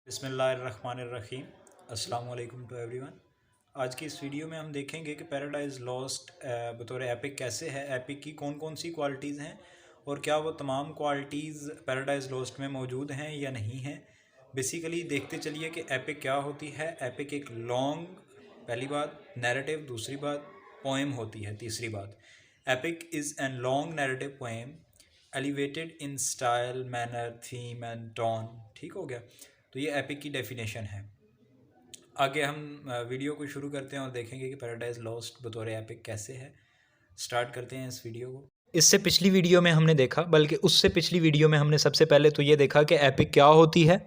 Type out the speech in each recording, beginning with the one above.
बिस्मिल्लाहिर्रहमानिर्रहीम। अस्सलाम वालेकुम टू एवरीवन। आज की इस वीडियो में हम देखेंगे कि पैराडाइज़ लॉस्ट बतौर एपिक कैसे है, एपिक की कौन कौन सी क्वालिटीज़ हैं और क्या वो तमाम क्वालिटीज़ पैराडाइज़ लॉस्ट में मौजूद हैं या नहीं हैं। बेसिकली देखते चलिए कि एपिक क्या होती है। एपिक एक लॉन्ग, पहली बात नैरेटिव, दूसरी बात पोएम होती है, तीसरी बात epic is an long narrative poem elevated in style, manner, theme and tone. ठीक हो गया। तो ये एपिक की डेफिनेशन है। आगे हम वीडियो को शुरू करते हैं और देखेंगे कि पैराडाइज़ लॉस्ट बतौर एपिक कैसे है। स्टार्ट करते हैं इस वीडियो को। इससे पिछली वीडियो में हमने देखा, बल्कि उससे पिछली वीडियो में हमने सबसे पहले तो ये देखा कि एपिक क्या होती है,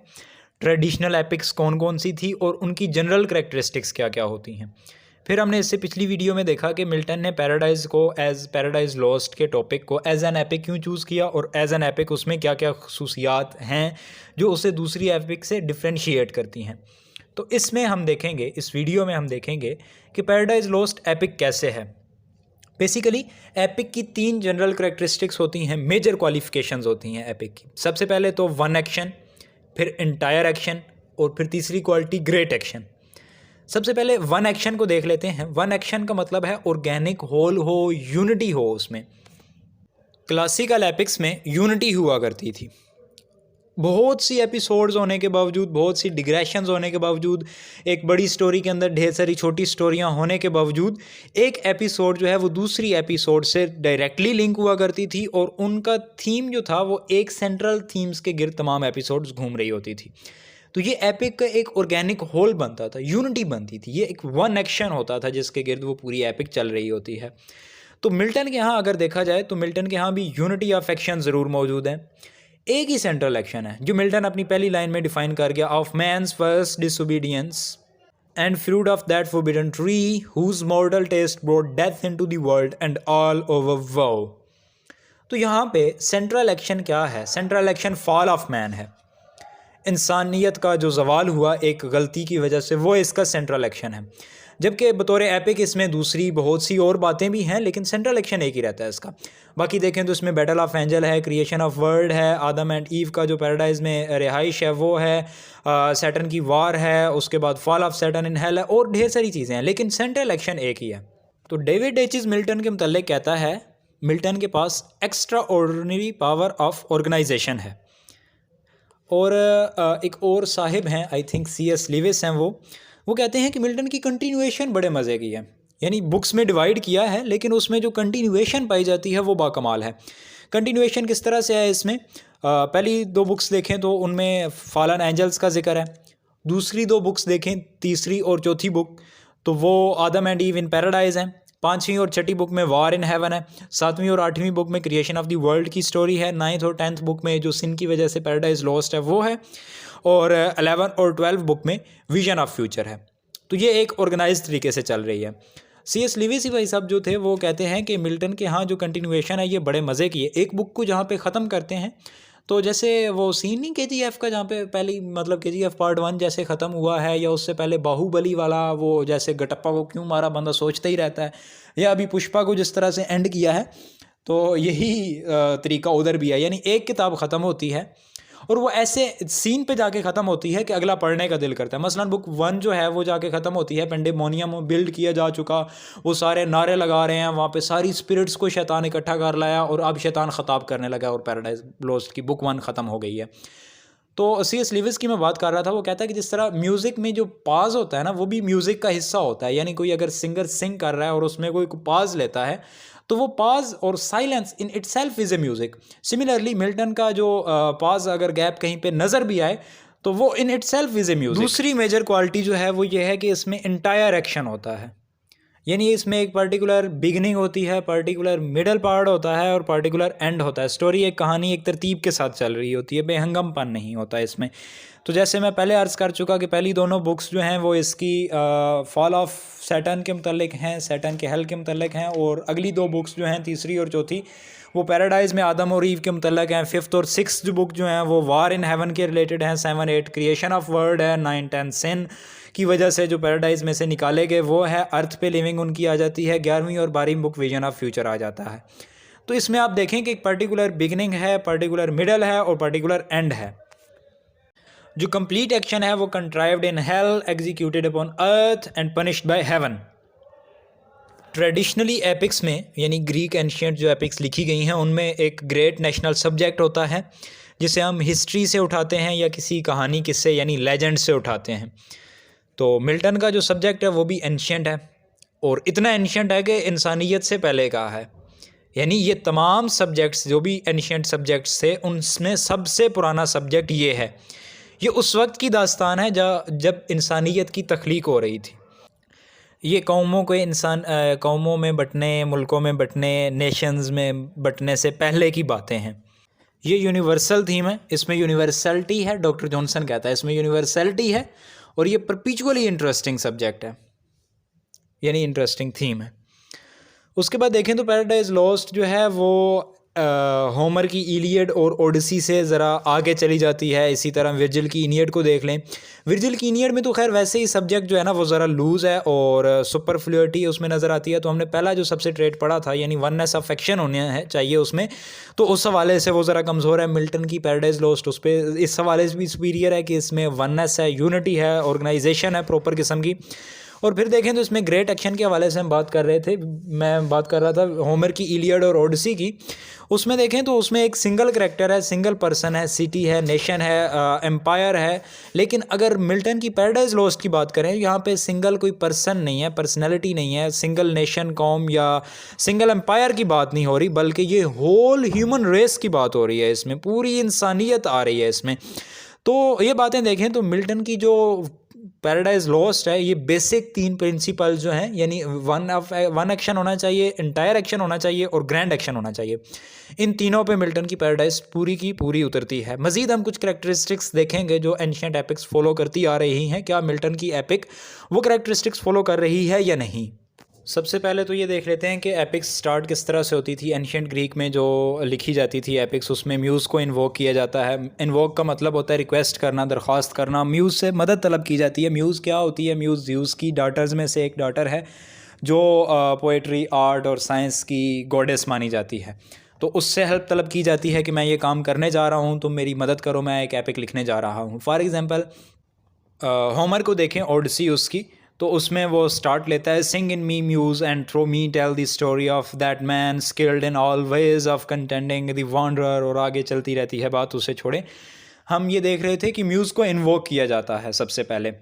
ट्रेडिशनल एपिक्स कौन कौन सी थी और उनकी जनरल करैक्टरिस्टिक्स क्या क्या होती हैं। फिर हमने इससे पिछली वीडियो में देखा कि मिल्टन ने पैराडाइज़ को एज पैराडाइज़ लॉस्ट के टॉपिक को एज एन एपिक क्यों चूज़ किया और एज एन एपिक उसमें क्या क्या खसूसियात हैं जो उसे दूसरी एपिक से डिफ्रेंशिएट करती हैं। तो इसमें हम देखेंगे, इस वीडियो में हम देखेंगे कि पैराडाइज़ लॉस्ट एपिक कैसे है। बेसिकली एपिक की तीन जनरल करैक्टरिस्टिक्स होती हैं, मेजर क्वालिफिकेशंस होती हैं एपिक की। सबसे पहले तो वन एक्शन, फिर इंटायर एक्शन और फिर तीसरी क्वालिटी ग्रेट एक्शन। सबसे पहले वन एक्शन को देख लेते हैं। वन एक्शन का मतलब है ऑर्गेनिक होल हो, यूनिटी हो उसमें। क्लासिकल एपिक्स में यूनिटी हुआ करती थी। बहुत सी एपिसोड्स होने के बावजूद, बहुत सी डिग्रेशंस होने के बावजूद, एक बड़ी स्टोरी के अंदर ढेर सारी छोटी स्टोरियां होने के बावजूद एक एपिसोड जो है वो दूसरी एपिसोड से डायरेक्टली लिंक हुआ करती थी और उनका थीम जो था वो एक सेंट्रल थीम्स के गिर्द तमाम एपिसोड्स घूम रही होती थी। तो ये एपिक का एक ऑर्गेनिक होल बनता था, यूनिटी बनती थी। ये एक वन एक्शन होता था जिसके गिर्द वो पूरी एपिक चल रही होती है। तो मिल्टन के यहाँ अगर देखा जाए तो मिल्टन के यहाँ भी यूनिटी ऑफ एक्शन ज़रूर मौजूद है। एक ही सेंट्रल एक्शन है जो मिल्टन अपनी पहली लाइन में डिफाइन कर गया, of man's first disobedience and fruit of that forbidden tree whose mortal taste brought death into the world and all over वो। तो यहाँ पे सेंट्रल एक्शन क्या है? Central action fall of man है। इंसानियत का जो जवाल हुआ एक गलती की वजह से, वो इसका सेंट्रल एक्शन है। जबकि बतौर एपिक इसमें दूसरी बहुत सी और बातें भी हैं, लेकिन सेंट्रल एक्शन एक ही रहता है इसका। बाकी देखें तो इसमें बैटल ऑफ एंजल है, क्रिएशन ऑफ वर्ल्ड है, आदम एंड ईव का जो पैराडाइज में रिहाइश है वो है, सैटर्न की वार है, उसके बाद fall of Saturn in hell है और ढेर सारी चीज़ें हैं, लेकिन सेंट्रल एक्शन एक ही है। तो डेविड एचिस मिल्टन के मुतल्लिक कहता है, मिल्टन के पास extraordinary power of organisation है। और एक और साहिब हैं, आई थिंक C.S. लिविस हैं, वो कहते हैं कि मिल्टन की कंटिन्यूएशन बड़े मज़े की है। यानी बुक्स में डिवाइड किया है लेकिन उसमें जो कंटिन्यूएशन पाई जाती है वो बाकमाल है। कंटिन्यूएशन किस तरह से है इसमें? पहली दो बुक्स देखें तो उनमें फॉलन एंजल्स का जिक्र है। दूसरी दो बुक्स देखें, तीसरी और चौथी बुक, तो वो आदम एंड ईव इन पैराडाइज हैं। पाँचवीं और छठी बुक में वार इन हेवन है। सातवीं और आठवीं बुक में क्रिएशन ऑफ द वर्ल्ड की स्टोरी है। नाइन्थ और 10th बुक में जो सिन की वजह से पैराडाइज लॉस्ट है वो है। और 11 और 12 बुक में विजन ऑफ फ्यूचर है। तो ये एक ऑर्गेनाइज तरीके से चल रही है। C.S. लिविस ही भाई साहब जो थे वो कहते हैं कि मिल्टन के यहाँ जो कंटिन्यूएशन है ये बड़े मज़े की है। एक बुक को जहाँ पे ख़त्म करते हैं, तो जैसे वो सीन नहीं KGF का, जहाँ पे पहली मतलब KGF पार्ट 1 जैसे ख़त्म हुआ है, या उससे पहले बाहुबली वाला वो जैसे गटप्पा को क्यों मारा बंदा सोचता ही रहता है, या अभी पुष्पा को जिस तरह से एंड किया है, तो यही तरीका उधर भी है। यानी एक किताब ख़त्म होती है और वो ऐसे सीन पे जाके ख़त्म होती है कि अगला पढ़ने का दिल करता है। मसलन बुक 1 जो है वो जाके ख़त्म होती है, पेंडेमोनियम बिल्ड किया जा चुका, वो सारे नारे लगा रहे हैं, वहाँ पे सारी स्पिरिट्स को शैतान इकट्ठा कर लाया और अब शैतान ख़ताब करने लगा और पैराडाइज लॉस्ट की बुक 1 ख़त्म हो गई है। तो C.S. लिविस की मैं बात कर रहा था, वो कहता है कि जिस तरह म्यूज़िक में जो पाज होता है ना, वो भी म्यूज़िक का हिस्सा होता है। यानी कोई अगर सिंगर सिंग कर रहा है और उसमें कोई पाज लेता है तो वो पाज और silence in itself is a music. Similarly Milton का जो पाज अगर गैप कहीं पे नज़र भी आए तो वो in itself is a music. दूसरी मेजर क्वालिटी जो है वो ये है कि इसमें इंटायर एक्शन होता है। यानी इसमें एक पर्टिकुलर बिगनिंग होती है, पर्टिकुलर मिडल पार्ट होता है और पर्टिकुलर एंड होता है। स्टोरी, एक कहानी एक तरतीब के साथ चल रही होती है, बेहंगमपन नहीं होता इसमें। तो जैसे मैं पहले अर्ज़ कर चुका कि पहली दोनों बुक्स जो हैं वो इसकी फॉल ऑफ सैटर्न के मुतल्लिक हैं, सैटर्न के हेल के मुतल्लिक हैं, और अगली दो बुक्स जो हैं तीसरी और चौथी वो पैराडाइज में आदम और ईव के मुतल्लिक हैं। 5th और 6th बुक जो हैं वो वार इन हेवन के रिलेटेड हैं। 7, 8 क्रिएशन ऑफ वर्ल्ड है। 9, 10 सिन की वजह से जो पैराडाइज में से निकाले गए वो है। अर्थ पे लिविंग उनकी आ जाती है। 11वीं और 12वीं बुक विजन ऑफ फ्यूचर आ जाता है। तो इसमें आप देखें कि एक पर्टिकुलर बिगनिंग है, पर्टिकुलर मिडल है और पर्टिकुलर एंड है। जो कंप्लीट एक्शन है वो contrived in hell, executed upon earth and punished by heaven. Traditionally epics में यानी ग्रीक एंशियंट जो एपिक्स लिखी गई हैं उनमें एक ग्रेट नेशनल सब्जेक्ट होता है जिसे हम हिस्ट्री से उठाते हैं या किसी कहानी किस्से यानी लेजेंड से उठाते हैं। तो मिल्टन का जो सब्जेक्ट है वो भी एंशियंट है और इतना एंशियंट है कि इंसानियत से पहले का है। यानी ये तमाम सब्जेक्ट्स जो भी एंशियंट सब्जेक्ट्स थे उनमें सबसे पुराना सब्जेक्ट ये है। ये उस वक्त की दास्तान है जब इंसानियत की तख्लीक हो रही थी। ये कौमों में बंटने, मुल्कों में बंटने, नेशंस में बंटने से पहले की बातें हैं। ये यूनिवर्सल थीम है, इसमें यूनिवर्सलिटी है। डॉक्टर जॉनसन कहता है इसमें यूनिवर्सलिटी है और ये परपीचुअली इंटरेस्टिंग सब्जेक्ट है यानी इंटरेस्टिंग थीम है। उसके बाद देखें तो पैराडाइज लॉस्ट जो है वो होमर की इलियड और ओडिसी से ज़रा आगे चली जाती है। इसी तरह विर्जिल की इनियड को देख लें। विर्जिल की इनियड में तो खैर वैसे ही सब्जेक्ट जो है ना वो ज़रा लूज़ है और सुपरफ्लुइटी उसमें नज़र आती है। तो हमने पहला जो सबसे ट्रेट पढ़ा था यानी वननेस ऑफ एक्शन होने है चाहिए उसमें, तो उस हवाले से वो ज़रा कमज़ोर है। मिल्टन की पैराडाइज लॉस्ट उस पर इस हवाले से भी सुपीरियर है कि इसमें वननेस है, यूनिटी है, ऑर्गेनाइजेशन है प्रॉपर किस्म की। और फिर देखें तो इसमें ग्रेट एक्शन के हवाले से हम बात कर रहे थे, मैं बात कर रहा था होमर की इलियड और ओडिसी की। उसमें देखें तो उसमें एक सिंगल करैक्टर है, सिंगल पर्सन है, सिटी है, नेशन है, एम्पायर है। लेकिन अगर मिल्टन की पैराडाइज लॉस्ट की बात करें यहाँ पे सिंगल कोई पर्सन नहीं है, पर्सनैलिटी नहीं है, सिंगल नेशन, कौम या सिंगल एम्पायर की बात नहीं हो रही, बल्कि ये होल ह्यूमन रेस की बात हो रही है। इसमें पूरी इंसानियत आ रही है इसमें। तो ये बातें देखें तो मिल्टन की जो पैराडाइज लॉस्ट है ये बेसिक 3 प्रिंसिपल जो हैं यानी वन एक्शन होना चाहिए, इंटायर एक्शन होना चाहिए और ग्रैंड एक्शन होना चाहिए। इन तीनों पे मिल्टन की पैराडाइज पूरी की पूरी उतरती है। मज़ीद हम कुछ करैक्टरिस्टिक्स देखेंगे जो एंशिएंट एपिक्स फॉलो करती आ रही हैं। क्या मिल्टन की एपिक वो करैक्टरिस्टिक्स फॉलो कर रही है या नहीं। सबसे पहले तो ये देख लेते हैं कि एपिक्स स्टार्ट किस तरह से होती थी। एंशिएंट ग्रीक में जो लिखी जाती थी एपिक्स उसमें म्यूज़ को इन्वोक किया जाता है। इन्वोक का मतलब होता है रिक्वेस्ट करना, दरख्वास्त करना। म्यूज़ से मदद तलब की जाती है। म्यूज़ क्या होती है? म्यूज़ ज़्यूस की डाटर्स में से एक डाटर है जो पोइट्री, आर्ट और साइंस की गॉडेस मानी जाती है। तो उससे हेल्प तलब की जाती है कि मैं ये काम करने जा रहा हूँ, तुम मेरी मदद करो, मैं एक एपिक लिखने जा रहा हूँ। फॉर एग्ज़ाम्पल होमर को देखें, ओडिसी उसकी, तो उसमें वो स्टार्ट लेता है sing in me muse and through me tell the story of that man skilled in all ways of contending the wanderer, और आगे चलती रहती है बात, उसे छोड़े। हम ये देख रहे थे कि म्यूज़ को इन्वोक किया जाता है। सबसे पहले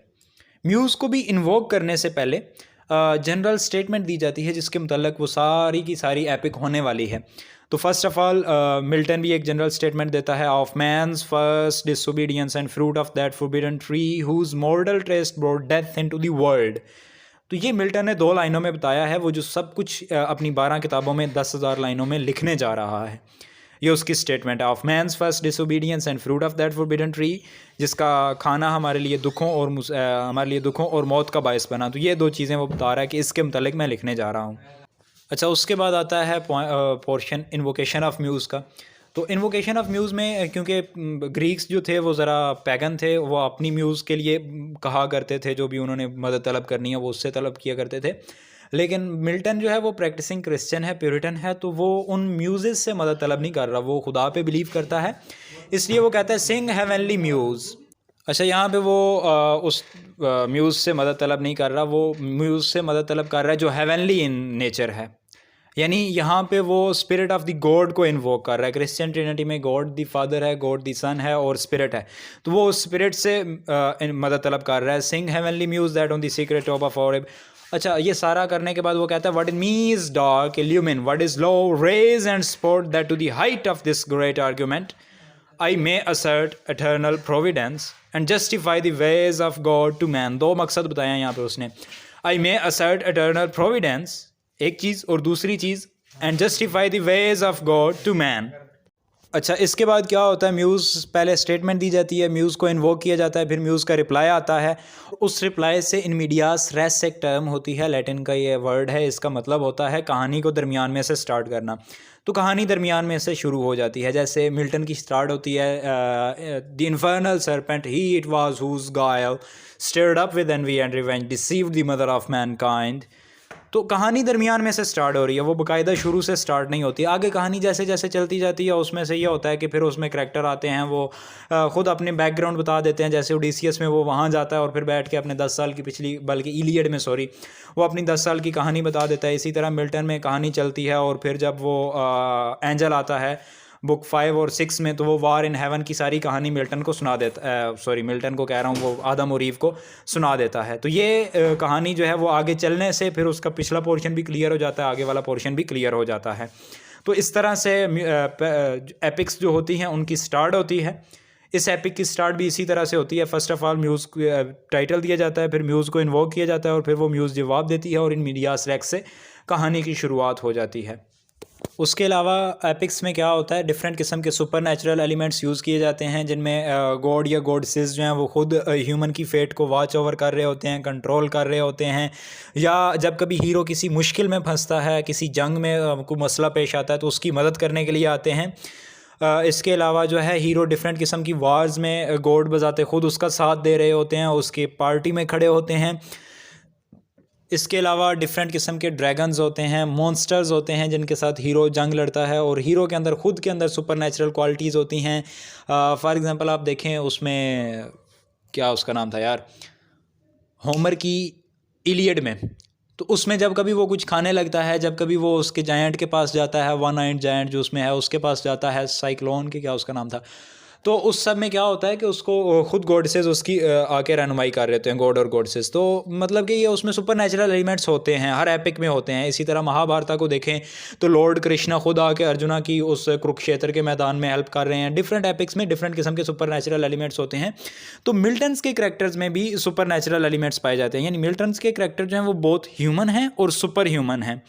म्यूज़ को भी इन्वोक करने से पहले जनरल स्टेटमेंट दी जाती है जिसके मतलब वो सारी की सारी एपिक होने वाली है। तो फर्स्ट ऑफ ऑल मिल्टन भी एक जनरल स्टेटमेंट देता है of man's first disobedience and fruit of that forbidden tree whose mortal taste brought death into the world. तो ये मिल्टन ने 2 लाइनों में बताया है, वो जो सब कुछ अपनी 12 किताबों में 10,000 लाइनों में लिखने जा रहा है। ये उसकी स्टेटमेंट है of man's first disobedience and fruit of that forbidden tree, जिसका खाना हमारे लिए दुखों और मौत का बायस बना। तो ये 2 चीज़ें वो बता रहा है कि इसके मुतालिक मैं लिखने जा रहा हूँ। अच्छा, उसके बाद आता है पोर्शन इन्वोकेशन ऑफ म्यूज़ का। तो इन्वोकेशन ऑफ म्यूज़ में क्योंकि ग्रीक्स जो थे वो ज़रा पैगन थे, वो अपनी म्यूज़ के लिए कहा करते थे, जो भी उन्होंने मदद तलब करनी है वो उससे तलब किया करते थे। लेकिन मिल्टन जो है वो प्रैक्टिसिंग क्रिश्चियन है, प्यूरिटन है, तो वो उन म्यूज़ से मदद तलब नहीं कर रहा, वो खुदा पे बिलीव करता है। इसलिए वो कहता है सिंग हेवनली म्यूज़। अच्छा, यहाँ पे वो उस म्यूज़ से मदद तलब नहीं कर रहा, वो म्यूज़ से मदद तलब कर रहा है जो हेवनली इन नेचर है। यानी यहाँ पे वो स्पिरिट ऑफ द गॉड को इन्वोक कर रहा है। क्रिश्चियन ट्रिनिटी में गॉड द फादर है, गॉड द सन है और स्पिरिट है, तो वो स्पिरिट से मदद तलब कर रहा है। Sing heavenly muse that on the secret top of Oreb. अच्छा, ये सारा करने के बाद वो कहता है what in me is dark illumine, what is low raise and support that to the height of this great argument I may assert eternal providence and justify the ways of God to man. 2 मकसद बताया यहाँ पे उसने, I may assert eternal providence एक चीज़, और दूसरी चीज़ and justify the ways of God to man. अच्छा, इसके बाद क्या होता है, म्यूज़ पहले स्टेटमेंट दी जाती है, म्यूज़ को इन्वोक किया जाता है, फिर म्यूज़ का रिप्लाई आता है। उस रिप्लाई से इन मीडियास रेस एक टर्म होती है, लैटिन का ये वर्ड है, इसका मतलब होता है कहानी को दरमियान में से स्टार्ट करना। तो कहानी दरमियान में से शुरू हो जाती है। जैसे मिल्टन की स्टार्ट होती है the infernal serpent he it was whose guile stirred up with envy and revenge deceived the mother of mankind. तो कहानी दरमियान में से स्टार्ट हो रही है, वो बाकायदा शुरू से स्टार्ट नहीं होती। आगे कहानी जैसे जैसे चलती जाती है उसमें से ये होता है कि फिर उसमें करैक्टर आते हैं, वो ख़ुद अपने बैकग्राउंड बता देते हैं। जैसे ओडिसियस में वो वहाँ जाता है और फिर बैठ के अपने 10 साल की पिछली, बल्कि इलियड में सॉरी, वो अपनी 10 साल की कहानी बता देता है। इसी तरह मिल्टन में कहानी चलती है और फिर जब वो एंजल आता है बुक 5 और 6 में, तो वो वार इन हेवन की सारी कहानी मिल्टन को सुना देता, सॉरी मिल्टन को कह रहा हूँ, वो आदम और ईव को सुना देता है। तो ये कहानी जो है वो आगे चलने से फिर उसका पिछला पोर्शन भी क्लियर हो जाता है, आगे वाला पोर्शन भी क्लियर हो जाता है। तो इस तरह से एपिक्स जो होती हैं उनकी स्टार्ट होती है। इस एपिक की स्टार्ट भी इसी तरह से होती है। First of all muse title दिया जाता है, फिर म्यूज़ को इन्वोक किया जाता है और फिर वो म्यूज़ जवाब देती है और इन मीडियास रेक्स से कहानी की शुरुआत हो जाती है। उसके अलावा एपिक्स में क्या होता है, डिफरेंट किस्म के सुपर नेचुरल एलिमेंट्स यूज़ किए जाते हैं, जिनमें गॉड या गॉडेसेस जो हैं वो खुद ह्यूमन की फेट को वॉच ओवर कर रहे होते हैं, कंट्रोल कर रहे होते हैं। या जब कभी हीरो किसी मुश्किल में फंसता है, किसी जंग में कोई मसला पेश आता है, तो उसकी मदद करने के लिए आते हैं। इसके अलावा जो है हीरो डिफरेंट किस्म की वार्स में गॉड बजाते खुद उसका साथ दे रहे होते हैं, उसके पार्टी में खड़े होते हैं। इसके अलावा डिफरेंट किस्म के ड्रैगन्स होते हैं, मॉन्स्टर्स होते हैं जिनके साथ हीरो जंग लड़ता है, और हीरो के अंदर खुद के अंदर सुपर नेचुरल क्वालिटीज़ होती हैं। फॉर एग्ज़ाम्पल आप देखें, उसमें क्या उसका नाम था यार, होमर की इलियड में, तो उसमें जब कभी वो कुछ खाने लगता है, जब कभी वो उसके जायंट के पास जाता है, वन आइड जायंट जो उसमें है उसके पास जाता है, साइक्लोन के क्या उसका नाम था, तो उस सब में क्या होता है कि उसको खुद गॉडेसेस उसकी आके रहनुमाई कर रहे होते हैं, गॉड और गॉडेसेस। तो मतलब कि ये उसमें सुपर नेचुरल एलिमेंट्स होते हैं, हर एपिक में होते हैं। इसी तरह महाभारत को देखें तो लॉर्ड कृष्णा खुद आके अर्जुना की उस कुरुक्षेत्र के मैदान में हेल्प कर रहे हैं। डिफरेंट एपिक्स में डिफरेंट किस्म के सुपर नेचुरल एलिमेंट्स होते हैं। तो मिल्टन्स के करैक्टर्स में भी सुपर नेचुरल एलिमेंट्स पाए जाते हैं, यानी मिल्टन्स के करैक्टर जो हैं वो बोथ ह्यूमन हैं और सुपर ह्यूमन हैं।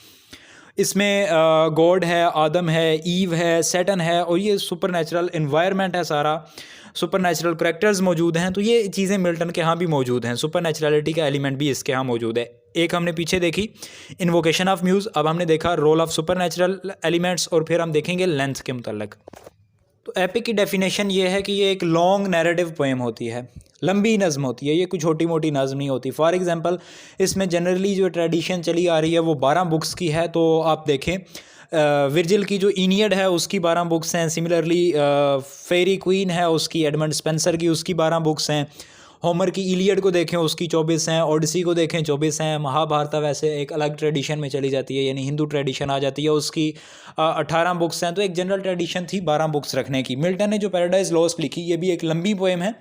इसमें गॉड है, आदम है, ईव है, सैटर्न है, और ये सुपर नेचुरल इन्वायरमेंट है, सारा सुपर नेचुरल करैक्टर्स मौजूद हैं। तो ये चीज़ें मिल्टन के यहाँ भी मौजूद हैं, सुपर नेचुरलिटी का एलिमेंट भी इसके यहाँ मौजूद है। एक हमने पीछे देखी इन्वोकेशन ऑफ म्यूज़, अब हमने देखा role of supernatural elements, और फिर हम देखेंगे लेंथ के मुतल्लिक। तो एपिक की डेफिनेशन ये है कि ये एक लॉन्ग नैरेटिव पोएम होती है, लंबी नज़म होती है, ये कोई छोटी मोटी नज़म नहीं होती। फॉर एग्जांपल इसमें जनरली जो ट्रेडिशन चली आ रही है वो 12 बुक्स की है। तो आप देखें विर्जिल की जो इनियड है उसकी 12 बुक्स हैं, सिमिलरली फेरी क्वीन है उसकी, एडमंड स्पेंसर की उसकी 12 बुक्स हैं। होमर की इलियड को देखें उसकी 24 हैं, ओडिसी को देखें 24 हैं। महाभारत वैसे एक अलग ट्रेडिशन में चली जाती है, यानी हिंदू ट्रेडिशन आ जाती है, उसकी 18 बुक्स हैं। तो एक जनरल ट्रेडिशन थी 12 बुक्स रखने की। मिल्टन ने जो पैराडाइज लॉस्ट लिखी, ये भी एक लंबी पोएम है।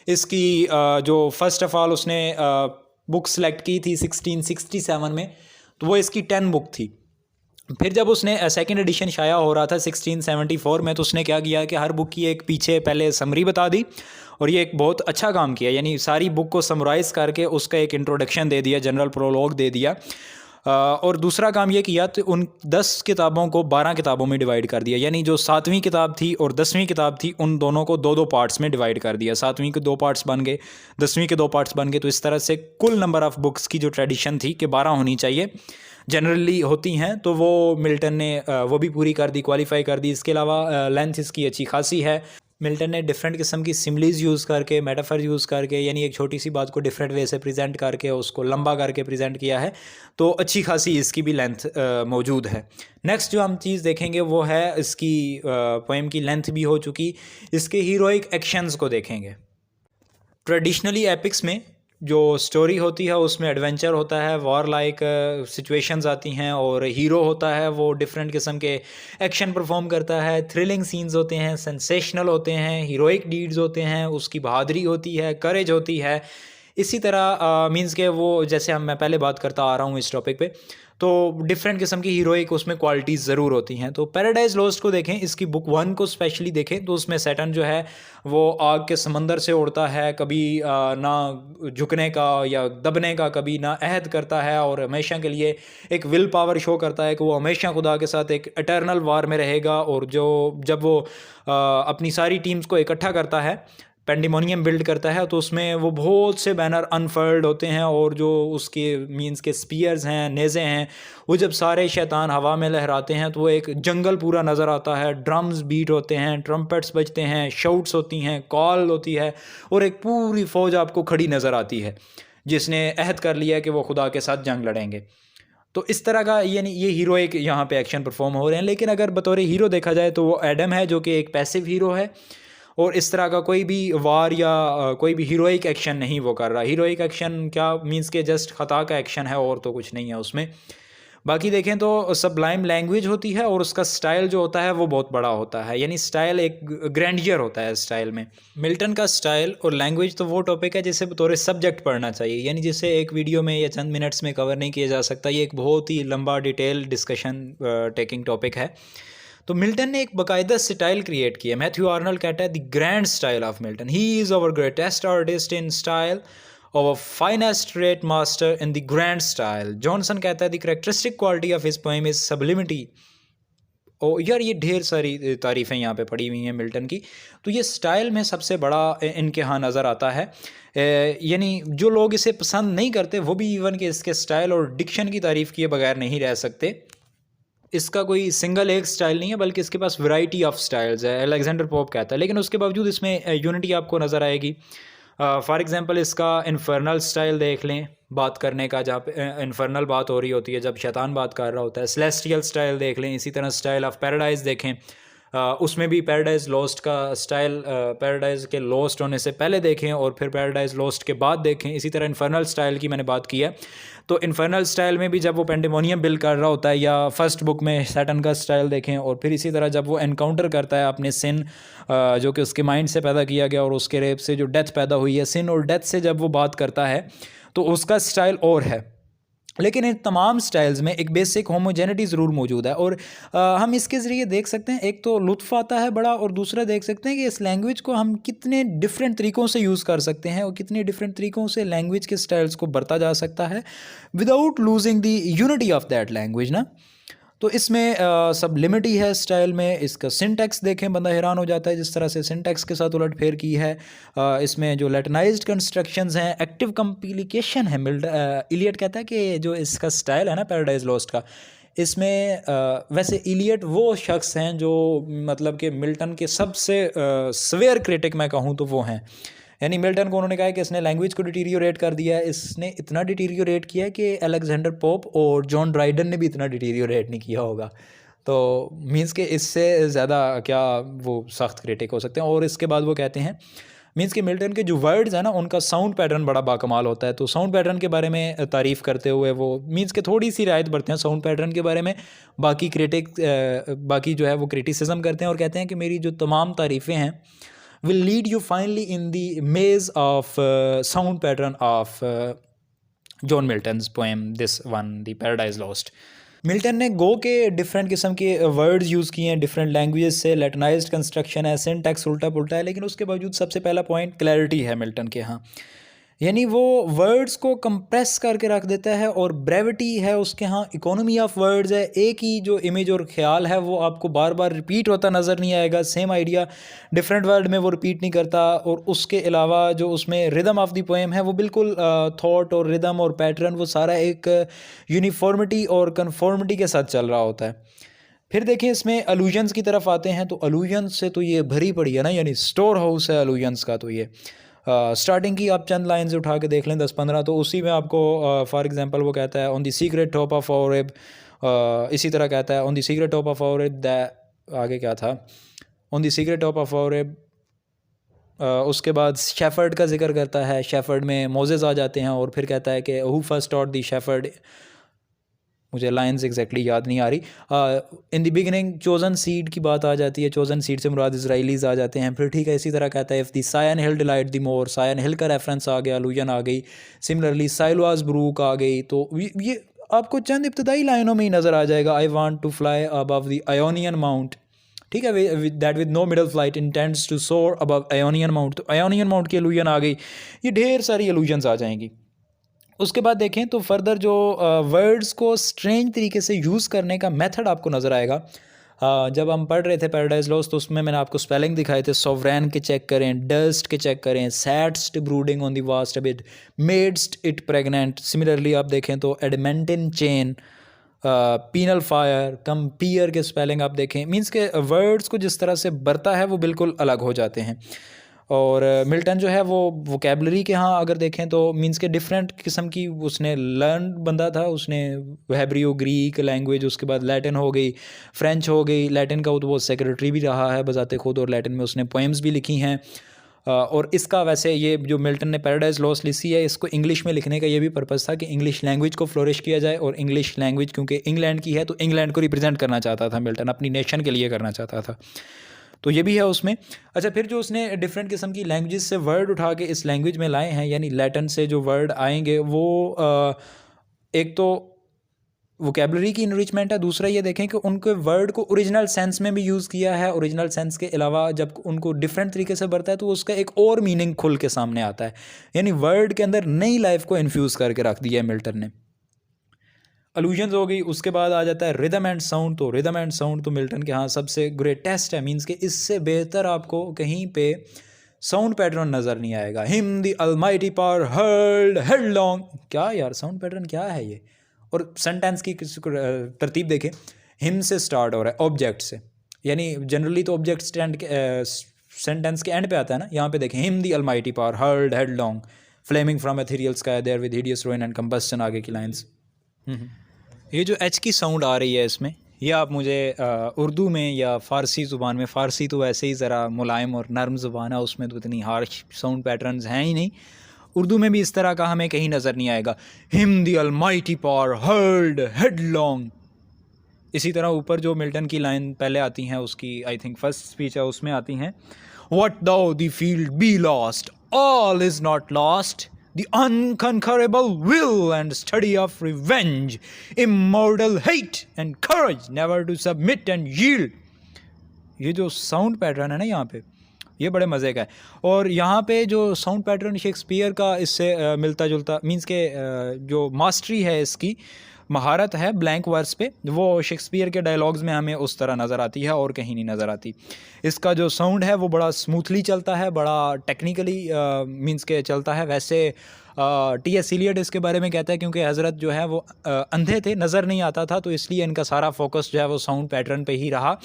इसकी जो फर्स्ट ऑफ ऑल उसने बुक सेलेक्ट की थी 1667 में, तो वो इसकी 10 बुक थी। फिर जब उसने सेकंड एडिशन शाया हो रहा था 1674 में, तो उसने क्या किया कि हर बुक की एक पीछे पहले समरी बता दी, और ये एक बहुत अच्छा काम किया, यानी सारी बुक को समराइज़ करके उसका एक इंट्रोडक्शन दे दिया, जनरल प्रोलॉग दे दिया। और दूसरा काम ये किया तो उन 10 किताबों को 12 किताबों में डिवाइड कर दिया, यानी जो 7वीं किताब थी और 10वीं किताब थी उन दोनों को 2-2 पार्ट्स में डिवाइड कर दिया। 7वीं के 2 पार्ट्स बन गए, 10वीं के 2 पार्ट्स बन गए। तो इस तरह से कुल नंबर ऑफ़ बुक्स की जो ट्रेडिशन थी कि 12 होनी चाहिए, जनरली होती हैं, तो वो मिल्टन ने वो भी पूरी कर दी, क्वालिफाई कर दी। इसके अलावा लेंथ इसकी अच्छी खासी है। मिल्टन ने डिफरेंट किस्म की सिमलीज़ यूज़ करके, मेटाफर यूज़ करके, यानी एक छोटी सी बात को डिफरेंट वे से प्रेजेंट करके उसको लंबा करके प्रेजेंट किया है। तो अच्छी खासी इसकी भी लेंथ मौजूद है। नेक्स्ट जो हम चीज़ देखेंगे वो है इसकी पोएम की लेंथ भी हो चुकी, इसके हीरोइक एक्शंस को देखेंगे। ट्रेडिशनली एपिक्स में जो स्टोरी होती है उसमें एडवेंचर होता है, वॉर लाइक सिचुएशंस आती हैं, और हीरो होता है वो डिफरेंट किस्म के एक्शन परफॉर्म करता है, थ्रिलिंग सीन्स होते हैं, सेंसेशनल होते हैं, हीरोइक डीड्स होते हैं, उसकी बहादुरी होती है, करेज होती है। इसी तरह मींस के वो, जैसे मैं पहले बात करता आ रहा हूँ इस टॉपिक पे, तो डिफरेंट किस्म की हीरोइक उसमें क्वालिटीज़ ज़रूर होती हैं। तो पैराडाइज लॉस्ट को देखें, इसकी बुक 1 को स्पेशली देखें, तो उसमें सैटर्न जो है वो आग के समंदर से उड़ता है, कभी ना झुकने का या दबने का, कभी ना अहद करता है, और हमेशा के लिए एक विल पावर शो करता है कि वो हमेशा खुदा के साथ एक एटर्नल वार में रहेगा। और जब वो अपनी सारी टीम्स को इकट्ठा करता है, पेंडिमोनियम बिल्ड करता है, तो उसमें वो बहुत से बैनर अनफर्ल्ड होते हैं, और जो उसके मींस के स्पीयर्स हैं, नेज़े हैं, वो जब सारे शैतान हवा में लहराते हैं तो वो एक जंगल पूरा नज़र आता है। ड्रम्स बीट होते हैं, ट्रम्पेट्स बजते हैं, शाउट्स होती हैं, कॉल होती है, और एक पूरी फ़ौज आपको खड़ी नज़र आती है जिसने अहद कर लिया कि वो खुदा के साथ जंग लड़ेंगे। तो इस तरह का यानी ये हीरोइक यहाँ पे एक्शन परफॉर्म हो रहे हैं। लेकिन अगर बतौर हीरो देखा जाए तो वो एडम है, जो कि एक पैसिव हीरो है, और इस तरह का कोई भी वार या कोई भी हीरोइक एक्शन नहीं वो कर रहा। हीरोइक एक्शन क्या मींस के जस्ट ख़ता का एक्शन है और तो कुछ नहीं है उसमें। बाकी देखें तो सबलाइम लैंग्वेज होती है और उसका स्टाइल जो होता है वो बहुत बड़ा होता है, यानी स्टाइल एक ग्रैंडियर होता है स्टाइल में। मिल्टन का स्टाइल और लैंग्वेज तो वो टॉपिक है जिसे बतौर सब्जेक्ट पढ़ना चाहिए, यानी जिसे एक वीडियो में या चंद मिनट्स में कवर नहीं किया जा सकता। ये एक बहुत ही लंबा डिटेल डिस्कशन टेकिंग टॉपिक है। तो मिल्टन ने एक बाकायदा स्टाइल क्रिएट किया। मैथ्यू आर्नल्ड कहता है the grand style of Milton, he is our greatest artist in style, our finest rate master in the grand style. Johnson कहता है the characteristic quality of his poem is sublimity. ओ यार ये ढेर सारी तारीफ़ें यहाँ पे पड़ी हुई हैं मिल्टन की। तो ये स्टाइल में सबसे बड़ा इनके यहाँ नज़र आता है। यानी जो लोग इसे पसंद नहीं करते वो भी इवन के इसके स्टाइल और डिक्शन की तारीफ़ किए बगैर नहीं रह सकते। इसका कोई सिंगल एक स्टाइल नहीं है, बल्कि इसके पास वैरायटी ऑफ स्टाइल्स है, अलेक्जेंडर पोप कहता है। लेकिन उसके बावजूद इसमें यूनिटी आपको नज़र आएगी। फॉर एग्ज़ाम्पल इसका इन्फर्नल स्टाइल देख लें बात करने का, जहाँ पे इन्फर्नल बात हो रही होती है जब शैतान बात कर रहा होता है। सेलेस्टियल स्टाइल देख लें, इसी तरह स्टाइल ऑफ पैराडाइज देखें, उसमें भी पैराडाइज लॉस्ट का स्टाइल पैराडाइज के लॉस्ट होने से पहले देखें और फिर पैराडाइज लॉस्ट के बाद देखें। इसी तरह इन्फर्नल स्टाइल की मैंने बात की है। तो इन्फर्नल स्टाइल में भी जब वो पेंडेमोनियम बिल्ड कर रहा होता है, या फर्स्ट बुक में सैटन का स्टाइल देखें, और फिर इसी तरह जब वो एनकाउंटर करता है अपने सिन जो कि उसके माइंड से पैदा किया गया और उसके रेप से जो डेथ पैदा हुई है, सिन और डेथ से जब वो बात करता है तो उसका स्टाइल और है। लेकिन इन तमाम स्टाइल्स में एक बेसिक होमोजेनिटी ज़रूर मौजूद है। और हम इसके ज़रिए देख सकते हैं, एक तो लुत्फ़ आता है बड़ा, और दूसरा देख सकते हैं कि इस लैंग्वेज को हम कितने डिफरेंट तरीक़ों से यूज़ कर सकते हैं और कितने डिफरेंट तरीक़ों से लैंग्वेज के स्टाइल्स को बरता जा सकता है without losing the unity of that language ना। तो इसमें सब लिमिट ही है स्टाइल में। इसका सिंटैक्स देखें, बंदा हैरान हो जाता है जिस तरह से सिंटैक्स के साथ उलटफेर की है। इसमें जो लैटिनाइज्ड कंस्ट्रक्शंस हैं, एक्टिव कम्प्लिकेशन है। इलियट कहता है कि जो इसका स्टाइल है ना पैराडाइज लॉस्ट का, इसमें वैसे इलियट वो शख्स हैं जो मतलब कि मिल्टन के सबसे सवेयर क्रिटिक मैं कहूँ तो वो हैं। यानी मिल्टन को उन्होंने कहा है कि इसने लैंग्वेज को डिटीरियोरेट कर दिया है। इसने इतना डिटीरियोरेट किया है कि अलेक्जेंडर पोप और जॉन ड्राइडन ने भी इतना डिटीरियोरेट नहीं किया होगा। तो मींस के इससे ज़्यादा क्या वो सख्त क्रिटिक हो सकते हैं। और इसके बाद वो कहते हैं मींस कि मिल्टन के जो वर्ड्स हैं ना, उनका साउंड पैटर्न बड़ा बाकमाल होता है। तो साउंड पैटर्न के बारे में तारीफ़ करते हुए वो मींस के थोड़ी सी रायत बढ़ते हैं साउंड पैटर्न के बारे में। बाकी जो है वो क्रिटिसिज्म करते हैं और कहते हैं कि मेरी जो तमाम तारीफ़ें हैं will lead you finally in the maze of sound pattern of John Milton's poem, this one, The Paradise Lost. Milton ने गो के डिफरेंट किस्म के वर्ड्स यूज़ किए हैं डिफरेंट लैंग्वेजेस से। लैटिनाइज्ड कंस्ट्रक्शन है, सिंटैक्स उल्टा पुल्टा है, लेकिन उसके बावजूद सबसे पहला पॉइंट क्लैरिटी है मिल्टन के यहाँ। यानी वो वर्ड्स को कंप्रेस करके रख देता है और ब्रेविटी है उसके यहाँ, इकोनॉमी ऑफ वर्ड्स है। एक ही जो इमेज और ख्याल है वो आपको बार बार रिपीट होता नज़र नहीं आएगा। सेम आइडिया डिफरेंट वर्ड में वो रिपीट नहीं करता। और उसके अलावा जो उसमें रिदम ऑफ द पोएम है वो बिल्कुल थॉट और रिदम और पैटर्न वो सारा एक यूनिफॉर्मिटी और कन्फॉर्मिटी के साथ चल रहा होता है। फिर देखें इसमें अलूजन्स की तरफ आते हैं। तो अलूजन्स से तो ये भरी पड़ी है ना, यानी स्टोर हाउस है अलूजन्स का। तो ये स्टार्टिंग की आप चंद लाइंस उठा के देख लें 10-15, तो उसी में आपको फॉर एग्जांपल वो कहता है on the secret top of Oreb, इसी तरह कहता है on the secret top of Oreb, आगे क्या था, on the secret top of Oreb. उसके बाद शेफर्ड का जिक्र करता है, शेफर्ड में मोजेस आ जाते हैं। और फिर कहता है कि who first taught the shepherd, मुझे लाइंस एग्जैक्टली याद नहीं आ रही। In the beginning chosen seed की बात आ जाती है, चोजन सीड से मुराद इजराइलीज आ जाते हैं। फिर ठीक है, इसी तरह कहता है if the Sion hill delight the more, Sion hill का रेफरेंस आ गया, अलूजन आ गई। सिमिलरली साइलवाज ब्रूक आ गई। तो ये आपको चंद इब्तदाई लाइनों में ही नज़र आ जाएगा। I want to fly above the Aonian mount, ठीक है, that with no middle flight intends to soar above Aonian mount. तो आयोनियन माउंट की अलूजन आ गई। ये ढेर सारी अलूजन्स आ जाएंगी। उसके बाद देखें तो फर्दर जो वर्ड्स को स्ट्रेंज तरीके से यूज़ करने का मेथड आपको नज़र आएगा। जब हम पढ़ रहे थे पैराडाइज लॉस्ट तो उसमें मैंने आपको स्पेलिंग दिखाए थे। सोवरेन के चेक करें, डस्ट के चेक करें, satst brooding on the vast abyss, madst it pregnant. Similarly आप देखें तो adamantine chain, penal fire, compare के स्पेलिंग आप देखें। मीन्स के वर्ड्स को जिस तरह से बरता है वो बिल्कुल अलग हो जाते हैं। और मिल्टन जो है वो वोकेबलरी के यहाँ अगर देखें तो मींस के डिफरेंट किस्म की उसने लर्न बंदा था, उसने हेब्रियो ग्रीक लैंग्वेज, उसके बाद लैटिन हो गई, फ्रेंच हो गई। लैटिन का वो सेक्रेटरी भी रहा है बजाते खुद, और लैटिन में उसने पोएम्स भी लिखी हैं। और इसका वैसे ये जो मिल्टन ने पैराडाइज लॉस्ट लिखी है, इसको इंग्लिश में लिखने का ये भी पर्पस था कि इंग्लिश लैंग्वेज को फ्लोरिश किया जाए। और इंग्लिश लैंग्वेज क्योंकि इंग्लैंड की है तो इंग्लैंड को रिप्रेजेंट करना चाहता था मिल्टन, अपनी नेशन के लिए करना चाहता था, तो ये भी है उसमें। अच्छा, फिर जो उसने डिफरेंट किस्म की लैंग्वेज से वर्ड उठा के इस लैंग्वेज में लाए हैं, यानी लैटिन से जो वर्ड आएंगे वो एक तो वोकेबलरी की इनरिचमेंट है, दूसरा ये देखें कि उनके वर्ड को ओरिजिनल सेंस में भी यूज़ किया है। ओरिजिनल सेंस के अलावा जब उनको डिफरेंट तरीके से बढ़ता है तो उसका एक और मीनिंग खुल के सामने आता है, यानी वर्ड के अंदर नई लाइफ को इन्फ्यूज़ करके रख दिया है मिल्टन ने। अलूजन्स हो गई, उसके बाद आ जाता है रिदम एंड साउंड। तो रिदम एंड साउंड तो मिल्टन के यहाँ सबसे ग्रेटेस्ट है, मींस के इससे बेहतर आपको कहीं पे साउंड पैटर्न नज़र नहीं आएगा। Him the almighty power hurled headlong, क्या यार साउंड पैटर्न क्या है ये। और सेंटेंस की तरतीब देखें, हिम से स्टार्ट हो रहा है ऑब्जेक्ट से, यानी जनरली तो ऑब्जेक्ट सेंटेंस के एंड पे आता है ना, यहाँ पे देखें him the almighty power hurled headlong flaming from ethereal sky there with hideous ruin and combustion, आगे की लाइंस। ये जो एच की साउंड आ रही है इसमें, ये आप मुझे उर्दू में या फ़ारसी ज़ुबान में, फ़ारसी तो वैसे ही ज़रा मुलायम और नरम ज़ुबान है, उसमें तो इतनी हार्श साउंड पैटर्न्स हैं ही नहीं। उर्दू में भी इस तरह का हमें कहीं नज़र नहीं आएगा, him the almighty power hurled headlong. इसी तरह ऊपर जो मिल्टन की लाइन पहले आती हैं, उसकी आई थिंक फर्स्ट स्पीच है, उसमें आती हैं what though the field be lost all is not lost, the unconquerable will and study of revenge, immortal hate and courage never to submit and yield। ये जो साउंड पैटर्न है ना यहाँ पे, ये बड़े मज़े का है। और यहाँ पे जो साउंड पैटर्न शेक्सपियर का इससे मिलता जुलता, मींस के जो मास्टरी है, इसकी महारत है ब्लैंक वर्स पे, वो शेक्सपियर के डायलॉग्स में हमें उस तरह नज़र आती है और कहीं नहीं नज़र आती। इसका जो साउंड है वो बड़ा स्मूथली चलता है, बड़ा टेक्निकली मींस के चलता है। वैसे टी.एस. इलियट इसके बारे में कहता है क्योंकि हज़रत जो है वो अंधे थे, नज़र नहीं आता था, तो इसलिए इनका सारा फोकस जो है वो साउंड पैटर्न पे ही रहा।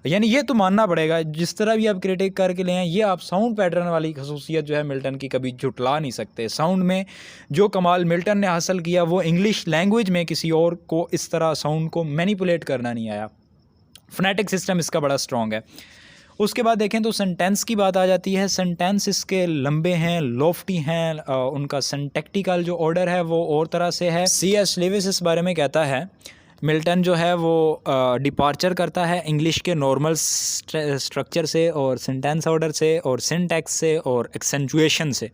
यानी ये तो मानना पड़ेगा, जिस तरह भी आप क्रिटिक करके ले आए, ये आप साउंड पैटर्न वाली खसूसियत जो है मिल्टन की कभी झुटला नहीं सकते। साउंड में जो कमाल मिल्टन ने हासिल किया वो इंग्लिश लैंग्वेज में किसी और को इस तरह साउंड को मैनिपुलेट करना नहीं आया। फोनेटिक सिस्टम इसका बड़ा स्ट्रॉन्ग है। उसके बाद देखें तो सेंटेंस की बात आ जाती है। सेंटेंस इसके लंबे हैं, लॉफ्टी हैं, उनका सिंटैक्टिकल जो ऑर्डर है वो और तरह से है। C.S. लेविस इस बारे में कहता है मिल्टन जो है वो डिपार्चर करता है इंग्लिश के नॉर्मल स्ट्रक्चर से और सेंटेंस ऑर्डर से और सिंटैक्स से और एक्सेंचुएशन से।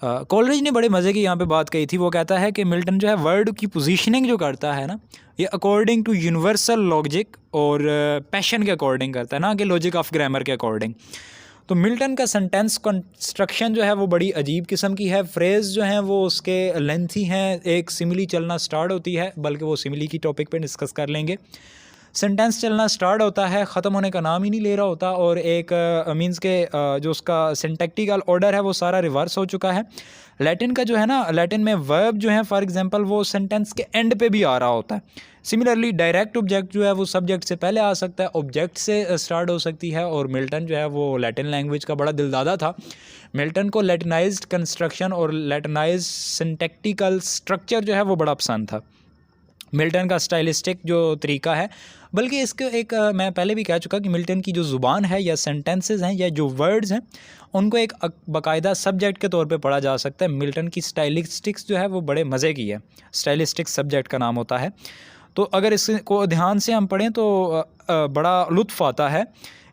कॉलरिज ने बड़े मज़े की यहाँ पे बात कही थी। वो कहता है कि मिल्टन जो है वर्ड की पोजीशनिंग जो करता है ना, ये अकॉर्डिंग टू यूनिवर्सल लॉजिक और पैशन के अकॉर्डिंग करता है, ना कि लॉजिक ऑफ ग्रामर के अकॉर्डिंग। तो मिल्टन का सेंटेंस कंस्ट्रक्शन जो है वो बड़ी अजीब किस्म की है। फ्रेज़ जो हैं वो उसके लेंथी हैं, एक सिमिली चलना स्टार्ट होती है, बल्कि वो सिमिली की टॉपिक पे डिस्कस कर लेंगे। सेंटेंस चलना स्टार्ट होता है, ख़त्म होने का नाम ही नहीं ले रहा होता, और एक मींस के जो उसका सिंटैक्टिकल ऑर्डर है वो सारा रिवर्स हो चुका है। लैटिन का जो है ना, लैटिन में वर्ब जो है फॉर एग्जांपल वो सेंटेंस के एंड पे भी आ रहा होता है। सिमिलरली डायरेक्ट ऑब्जेक्ट जो है वो सब्जेक्ट से पहले आ सकता है, ऑब्जेक्ट से स्टार्ट हो सकती है। और मिल्टन जो है वो लैटिन लैंग्वेज का बड़ा दिलदादा था। मिल्टन को लैटिनाइज्ड कंस्ट्रक्शन और लैटिनाइज्ड सिंटैक्टिकल स्ट्रक्चर जो है वो बड़ा पसंद था। मिल्टन का स्टाइलिस्टिक जो तरीका है, बल्कि इसके एक मैं पहले भी कह चुका कि मिल्टन की जो ज़ुबान है या सेंटेंसेस हैं या जो वर्ड्स हैं उनको एक बाकायदा सब्जेक्ट के तौर पे पढ़ा जा सकता है। मिल्टन की स्टाइलिस्टिक्स जो है वो बड़े मज़े की है, स्टाइलिस्टिक्स सब्जेक्ट का नाम होता है। तो अगर इसको ध्यान से हम पढ़ें तो बड़ा लुत्फ़ आता है।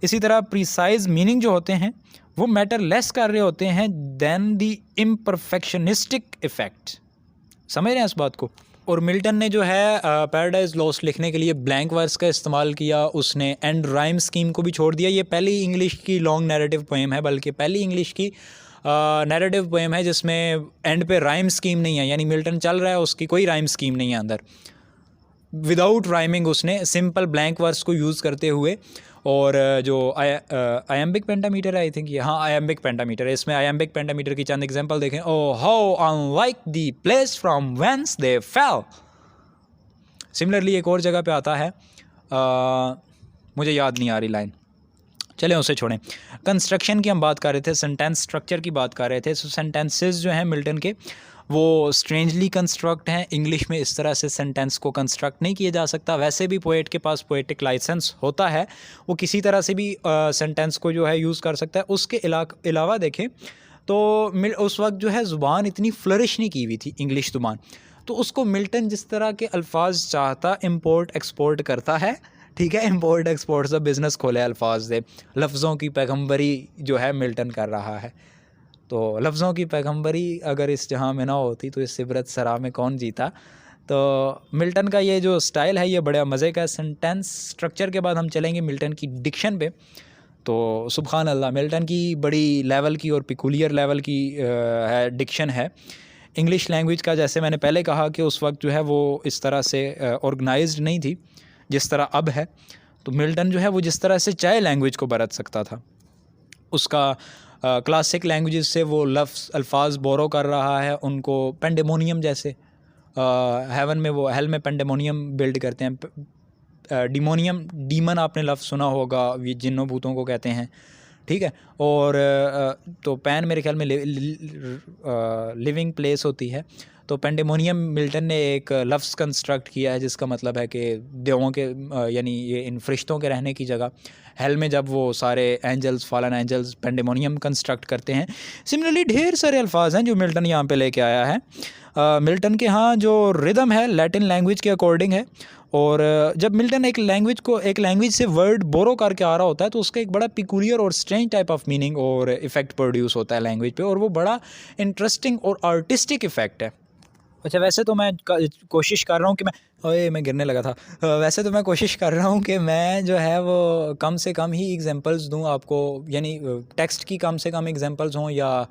इसी तरह प्रिसाइज मीनिंग जो होते हैं वो मैटर लेस कर रहे होते हैं दैन द इम्परफेक्शनिस्टिक इफ़ेक्ट। समझ रहे हैं इस बात को। और मिल्टन ने जो है पैराडाइज लॉस्ट लिखने के लिए ब्लैंक वर्स का इस्तेमाल किया। उसने एंड राइम स्कीम को भी छोड़ दिया। ये पहली इंग्लिश की लॉन्ग नैरेटिव पोएम है, बल्कि पहली इंग्लिश की नैरेटिव पोएम है जिसमें एंड पे राइम स्कीम नहीं है, यानी मिल्टन चल रहा है उसकी कोई राइम स्कीम नहीं है अंदर। विदाउट राइमिंग उसने सिंपल ब्लैंक वर्स को यूज़ करते हुए, और जो आयम्बिक पेंटामीटर है आई थिंक, हाँ आयम्बिक पेंटामीटर है, इसमें आयम्बिक पेंटामीटर की चंद एग्जांपल देखें। O how unlike the place from whence they fell. Similarly एक और जगह पे आता है, मुझे याद नहीं आ रही लाइन, चलें उसे छोड़ें। कंस्ट्रक्शन की हम बात कर रहे थे, सेंटेंस स्ट्रक्चर की बात कर रहे थे। सो सेंटेंसेस जो हैं मिल्टन के वो स्ट्रेंजली कंस्ट्रक्ट हैं। इंग्लिश में इस तरह से सेंटेंस को कंस्ट्रक्ट नहीं किया जा सकता। वैसे भी पोएट के पास पोएटिक लाइसेंस होता है, वो किसी तरह से भी सेंटेंस को जो है यूज़ कर सकता है। उसके अलावा देखें तो उस वक्त जो है ज़ुबान इतनी फ्लरिश नहीं की हुई थी, इंग्लिश ज़ुबान, तो उसको मिल्टन जिस तरह के अल्फाज चाहता इंपोर्ट एक्सपोर्ट करता है। ठीक है, इंपोर्ट एक्सपोर्ट से बिज़नेस खोले अल्फाज से, लफ्ज़ों की पैगंबरी जो है मिल्टन कर रहा है। तो लफ्ज़ों की पैगंबरी अगर इस जहां में ना होती तो इस इबरत सरा में कौन जीता। तो मिल्टन का ये जो स्टाइल है ये बड़ा मज़े का। सेंटेंस स्ट्रक्चर के बाद हम चलेंगे मिल्टन की डिक्शन पे। तो सुबहान अल्लाह, मिल्टन की बड़ी लेवल की और पिकुलियर लेवल की है डिक्शन है। इंग्लिश लैंग्वेज का जैसे मैंने पहले कहा कि उस वक्त जो है वो इस तरह से ऑर्गेनाइज्ड नहीं थी जिस तरह अब है। तो मिल्टन जो है वो जिस तरह से चाहे लैंग्वेज को बरत सकता था, उसका क्लासिक लैंग्वेजेस से वो लफ्ज़ अल्फाज बोरो कर रहा है उनको। पेंडेमोनियम जैसे हेवन में वो हेल में पेंडेमोनियम बिल्ड करते हैं। डिमोनियम, डीमन आपने लफ्ज़ सुना होगा, ये जिन्नों भूतों को कहते हैं। ठीक है, और तो पैन मेरे ख्याल में लिविंग प्लेस होती है। तो पेंडेमोनियम मिल्टन ने एक लफ्ज़ कंस्ट्रक्ट किया है जिसका मतलब है कि देवों के यानी ये इन फरिश्तों के रहने की जगह। हेल में जब वो सारे angels, fallen angels pandemonium construct करते हैं। सिमिलरली ढेर सारे अल्फाज हैं जो मिल्टन यहाँ पे लेके आया है। मिल्टन के यहाँ जो रिदम है लैटिन लैंग्वेज के अकॉर्डिंग है। और जब मिल्टन एक लैंग्वेज से वर्ड बोरो करके आ रहा होता है तो उसका एक बड़ा पिकुलियर और स्ट्रेंज टाइप ऑफ मीनिंग और इफ़ेक्ट प्रोड्यूस होता है लैंग्वेज पे, और वो बड़ा इंटरेस्टिंग और आर्टिस्टिक इफ़ेक्ट है। अच्छा, वैसे तो मैं कोशिश कर रहा हूँ कि मैं गिरने लगा था। वैसे तो मैं कोशिश कर रहा हूँ कि मैं जो है वो कम से कम ही एग्जांपल्स दूँ आपको, यानी टेक्स्ट की कम से कम एग्जांपल्स हों या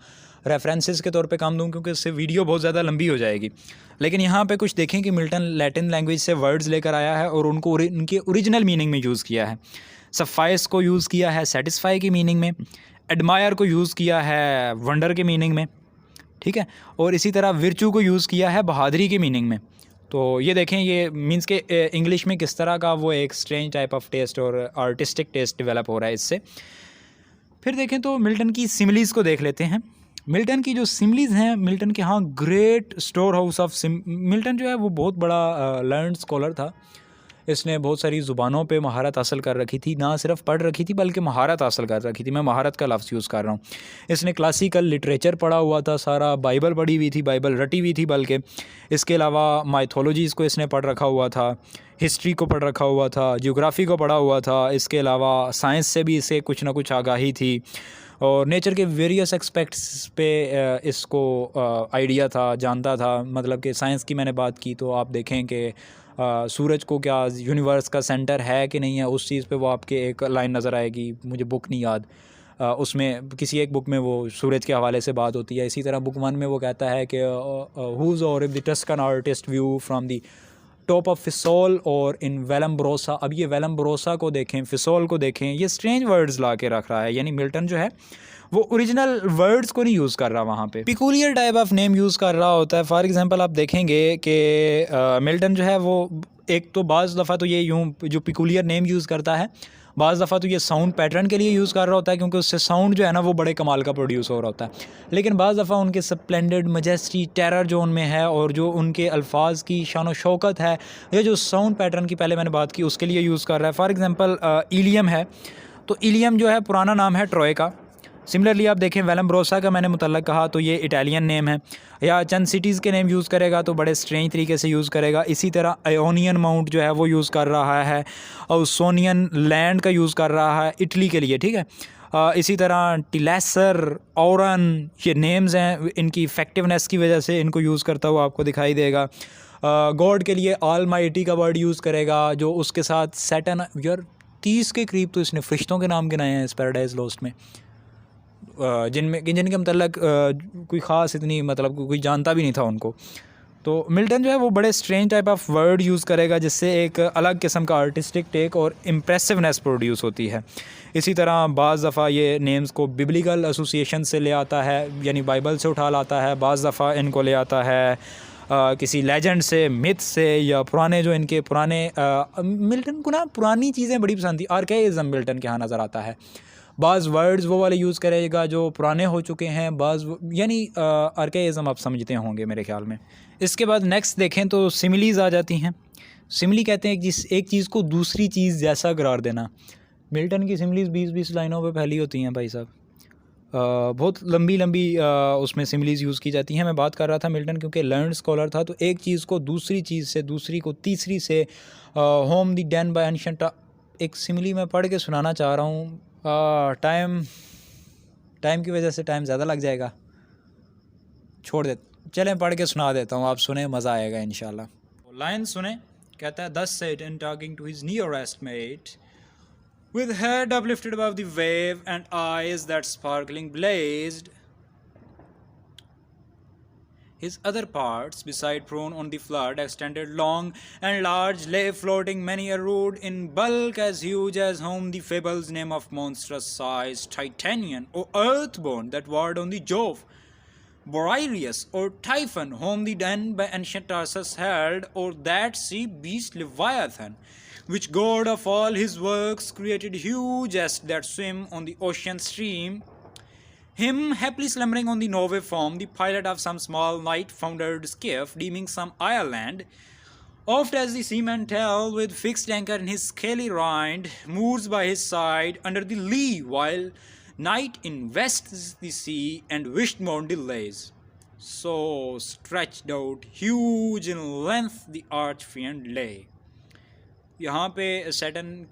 रेफरेंसेस के तौर पे काम दूँ, क्योंकि इससे वीडियो बहुत ज़्यादा लंबी हो जाएगी। लेकिन यहाँ पे कुछ देखें कि मिल्टन लैटिन लैंग्वेज से वर्ड्स लेकर आया है और उनको उनके ओरिजिनल मीनिंग में यूज़ किया है। सफाइस को यूज़ किया है सेटिस्फाई की मीनिंग में, एडमायर को यूज़ किया है वंडर के मीनिंग में। ठीक है, और इसी तरह विर्चू को यूज़ किया है बहादुरी के मीनिंग में। तो ये देखें, ये मींस के इंग्लिश में किस तरह का वो एक स्ट्रेंज टाइप ऑफ टेस्ट और आर्टिस्टिक टेस्ट डेवलप हो रहा है इससे। फिर देखें तो मिल्टन की सिमिलीज़ को देख लेते हैं। मिल्टन की जो सिमिलीज़ हैं, मिल्टन के यहाँ great store house of Milton जो है वो बहुत बड़ा लर्नड स्कॉलर था। इसने बहुत सारी ज़ुबानों पे महारत हासिल कर रखी थी, ना सिर्फ पढ़ रखी थी बल्कि महारत हासिल कर रखी थी। मैं महारत का लफ्ज़ यूज़ कर रहा हूँ। इसने क्लासिकल लिटरेचर पढ़ा हुआ था, सारा बाइबल पढ़ी हुई थी, बाइबल रटी हुई थी बल्कि। इसके अलावा माइथोलॉजीज़ को इसने पढ़ रखा हुआ था, हिस्ट्री को पढ़ रखा हुआ था, ज्योग्राफ़ी को पढ़ा हुआ था। इसके अलावा साइंस से भी इसे कुछ ना कुछ आगाही थी और नेचर के वेरियस एक्सपेक्ट्स पे इसको आइडिया था, जानता था। मतलब कि साइंस की मैंने बात की तो आप देखें कि सूरज को क्या यूनिवर्स का सेंटर है कि नहीं है, उस चीज़ पे वो आपके एक लाइन नज़र आएगी, मुझे बुक नहीं याद। उसमें किसी एक बुक में वो सूरज के हवाले से बात होती है। इसी तरह बुक 1 में वो कहता है कि whose orb the Tuscan artist view from the top of Fesole or in वेलम्ब्रोसा। अब ये वेलम्ब्रोसा को देखें, फिसोल को देखें, ये स्ट्रेंज वर्ड्स ला के रख रहा है। यानी मिल्टन जो है वो ओरिजिनल वर्ड्स को नहीं यूज़ कर रहा, वहाँ पे peculiar type of name use कर रहा होता है। फॉर एग्जांपल आप देखेंगे कि मिल्टन जो है वो एक तो बाज़ दफ़ा तो ये यूँ जो पिकुलियर नेम यूज़ करता है, बाज़ दफ़ा तो ये साउंड पैटर्न के लिए यूज़ कर रहा होता है क्योंकि उससे साउंड जो है ना वो बड़े कमाल का प्रोड्यूस हो रहा होता है। लेकिन बाज़ दफ़ा उनके स्प्लेंडेड मजेस्टी टेरर जो उनमें है और जो उनके अल्फाज की शान व शौकत है, ये जो साउंड पैटर्न की पहले मैंने बात की उसके लिए यूज़ कर रहा है। फॉर एग्ज़ाम्पल इलियम है, तो इलियम जो है पुराना नाम है ट्रॉय का। सिमिलरली आप देखें वेलम्ब्रोसा का मैंने मुतल्लक कहा तो ये इटालियन नेम है। या चंद सिटीज़ के नेम यूज़ करेगा तो बड़े स्ट्रेंज तरीके से यूज़ करेगा। इसी तरह आयोनियन माउंट जो है वो यूज़ कर रहा है, और सोनियन लैंड का यूज़ कर रहा है इटली के लिए। ठीक है, इसी तरह टिलेसर, औरन, ये नेम्स हैं, इनकी इफ़ेक्टिवनेस की वजह से इनको यूज़ करता हुआ आपको दिखाई देगा। गॉड के लिए ऑलमाइटी का वर्ड यूज़ करेगा, जो उसके साथ सैटर्न, यार 30 के करीब तो इसने फरिश्तों के नाम गिनाए हैं इस पैराडाइज लॉस्ट में, जिनके मतलब कोई ख़ास इतनी मतलब कोई जानता भी नहीं था उनको। तो मिल्टन जो है वो बड़े strange type of word use करेगा जिससे एक अलग किस्म का आर्टिस्टिक टेक और इम्प्रेसिवनेस प्रोड्यूस होती है। इसी तरह बाज़ दफ़ा ये नेम्स को बिब्लिकल एसोसिएशन से ले आता है, यानी बाइबल से उठा लाता है। बाज़ दफ़ा इनको ले आता है किसी लेजेंड से, मिथ से, या पुराने जो इनके पुराने मिल्टन को ना पुरानी चीज़ें बड़ी पसंद थी। आर्काइज़म मिल्टन के यहाँ नज़र आता है। बाज़ वर्ड्स वो वाले यूज़ करेगा जो पुराने हो चुके हैं, बाज़ यानी आर्केइज़म आप समझते होंगे मेरे ख्याल में। इसके बाद नेक्स्ट देखें तो सिमिलीज़ आ जाती हैं। सिमिली कहते हैं एक चीज़ को दूसरी चीज़ जैसा करार देना। मिल्टन की सिमिलीज़ 20-20 लाइनों पे फैली होती हैं भाई साहब। बहुत लंबी लंबी उसमें सिमिलीज़ यूज़ की जाती हैं। मैं बात कर रहा था मिल्टन क्योंकि लर्न्ड स्कॉलर था, तो एक चीज़ को दूसरी चीज़ से, दूसरी को तीसरी से, home the done by ancient. एक सिमिली मैं पढ़ के सुनाना चाह रहा हूँ। टाइम की वजह से टाइम ज़्यादा लग जाएगा, छोड़ दे, चलें पढ़ के सुना देता हूँ, आप सुने, मज़ा आएगा इंशाल्लाह। लाइन सुने, कहता है thus said in talking to his nearest mate, with head uplifted above the wave and eyes that sparkling blazed, his other parts, beside prone on the flood, extended long and large, lay floating many a rood, in bulk as huge as whom the fables name of monstrous size, Titanian or earthborn, that warred on the Jove, Boreas or Typhon, whom the den by ancient Tarsus held, or that sea beast Leviathan, which god of all his works created huge as that swim on the ocean stream. Him happily slumbering on the Norway form, the pilot of some small night-foundered skiff, deeming some island, oft as the seamen tell, with fixed anchor in his scaly rind, moors by his side under the lee, while night invests the sea and wishbone delays. So stretched out, huge in length, the arch-fiend lay. यहाँ पे Saturn